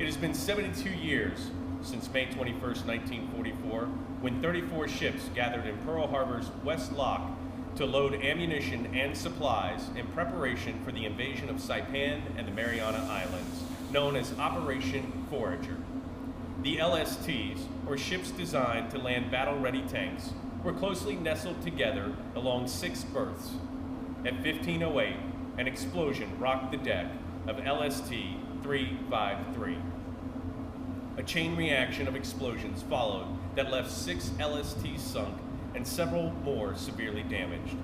It has been 72 years since May 21st, 1944, when 34 ships gathered in Pearl Harbor's West Loch to load ammunition and supplies in preparation for the invasion of Saipan and the Mariana Islands, known as Operation Forager. The LSTs, or ships designed to land battle-ready tanks, were closely nestled together along 6 berths. At 15:08, an explosion rocked the deck of LST 353. A chain reaction of explosions followed that left 6 LSTs sunk and several more severely damaged.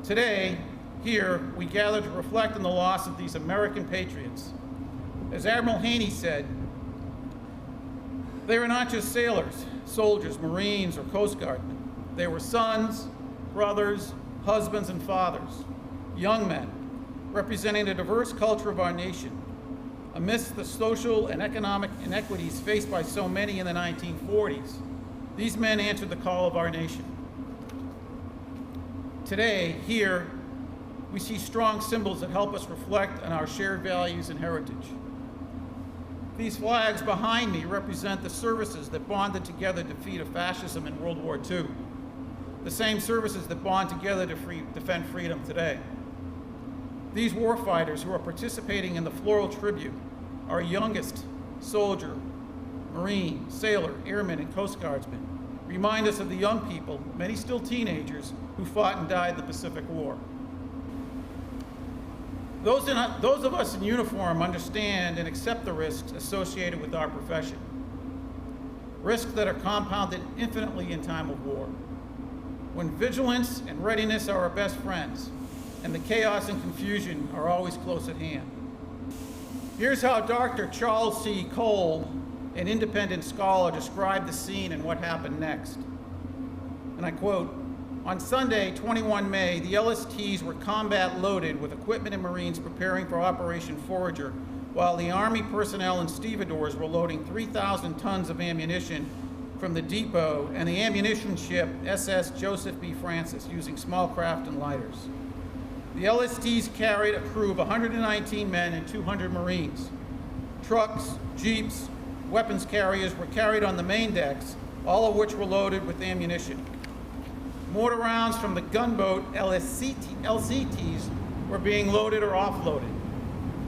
Today, here, we gather to reflect on the loss of these American patriots. As Admiral Haney said, they were not just sailors, soldiers, Marines, or Coast Guardmen. They were sons, brothers, husbands, and fathers, young men, representing the diverse culture of our nation. Amidst the social and economic inequities faced by so many in the 1940s, these men answered the call of our nation. Today, here, we see strong symbols that help us reflect on our shared values and heritage. These flags behind me represent the services that bonded together to defeat fascism in World War II, the same services that bond together to defend freedom today. These warfighters who are participating in the floral tribute are youngest soldier, Marine, sailor, airman, and Coast Guardsmen. Remind us of the young people, many still teenagers, who fought and died in the Pacific War. Those of us in uniform understand and accept the risks associated with our profession, risks that are compounded infinitely in time of war, when vigilance and readiness are our best friends, and the chaos and confusion are always close at hand. Here's how Dr. Charles C. Cole, an independent scholar, described the scene and what happened next. And I quote, "On Sunday, 21 May, the LSTs were combat loaded with equipment and Marines preparing for Operation Forager, while the Army personnel and stevedores were loading 3,000 tons of ammunition from the depot and the ammunition ship SS Joseph B. Francis using small craft and lighters. The LSTs carried a crew of 119 men and 200 Marines. Trucks, jeeps, weapons carriers were carried on the main decks, all of which were loaded with ammunition. Mortar rounds from the gunboat LCTs were being loaded or offloaded.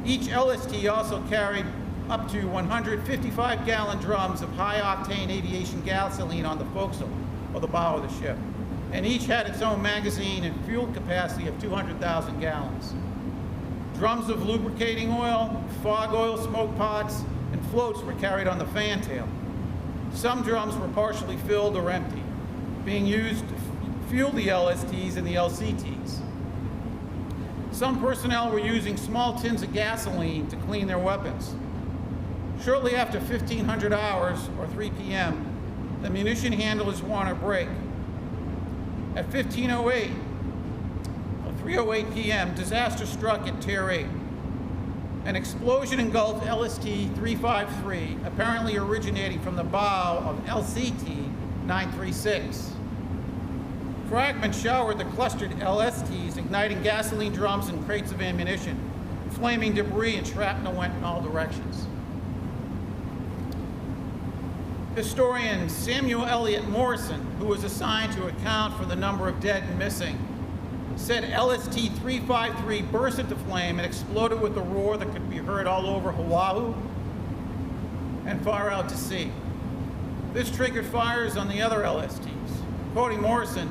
Each LST also carried up to 155-gallon drums of high-octane aviation gasoline on the forecastle, or the bow of the ship, and each had its own magazine and fuel capacity of 200,000 gallons. Drums of lubricating oil, fog oil smoke pots, and floats were carried on the fantail. Some drums were partially filled or empty, being used to fuel the LSTs and the LCTs. Some personnel were using small tins of gasoline to clean their weapons. Shortly after 1500 hours, or 3 p.m., the munition handlers were on a break. At 15:08, or 3:08 p.m., disaster struck at Tier 8. An explosion engulfed LST 353, apparently originating from the bow of LCT 936. Fragments showered the clustered LSTs, igniting gasoline drums and crates of ammunition. Flaming debris and shrapnel went in all directions. Historian Samuel Eliot Morrison, who was assigned to account for the number of dead and missing, said LST-353 burst into flame and exploded with a roar that could be heard all over Oahu and far out to sea. This triggered fires on the other LSTs. Quoting Morrison,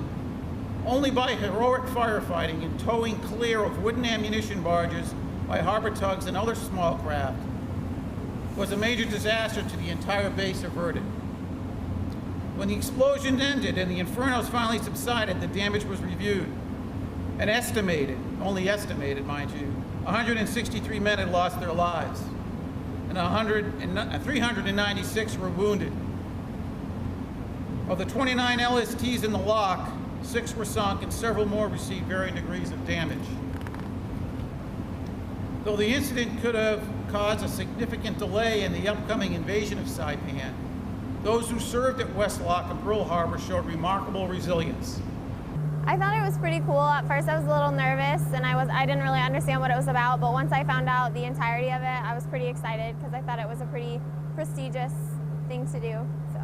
only by heroic firefighting and towing clear of wooden ammunition barges by harbor tugs and other small craft was a major disaster to the entire base averted. When the explosion ended and the infernos finally subsided, the damage was reviewed and estimated, only estimated, mind you, 163 men had lost their lives and 396 were wounded. Of the 29 LSTs in the loch, 6 were sunk and several more received varying degrees of damage. Though the incident could have caused a significant delay in the upcoming invasion of Saipan, those who served at West Loch and Pearl Harbor showed remarkable resilience. I thought it was pretty cool. At first I was a little nervous and I didn't really understand what it was about, but once I found out the entirety of it, I was pretty excited because I thought it was a pretty prestigious thing to do. So,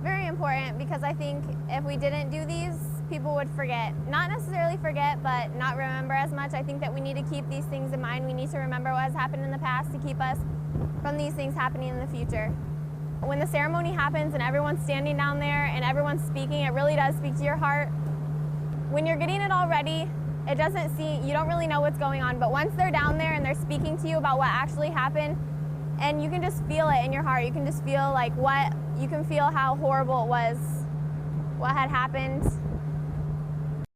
very important because I think if we didn't do these, people would forget. Not necessarily forget, but not remember as much. I think that we need to keep these things in mind. We need to remember what has happened in the past to keep us from these things happening in the future. When the ceremony happens and everyone's standing down there and everyone's speaking, it really does speak to your heart. When you're getting it all ready, it doesn't seem, you don't really know what's going on, but once they're down there and they're speaking to you about what actually happened, and you can just feel it in your heart, you can just feel like you can feel how horrible it was, what had happened,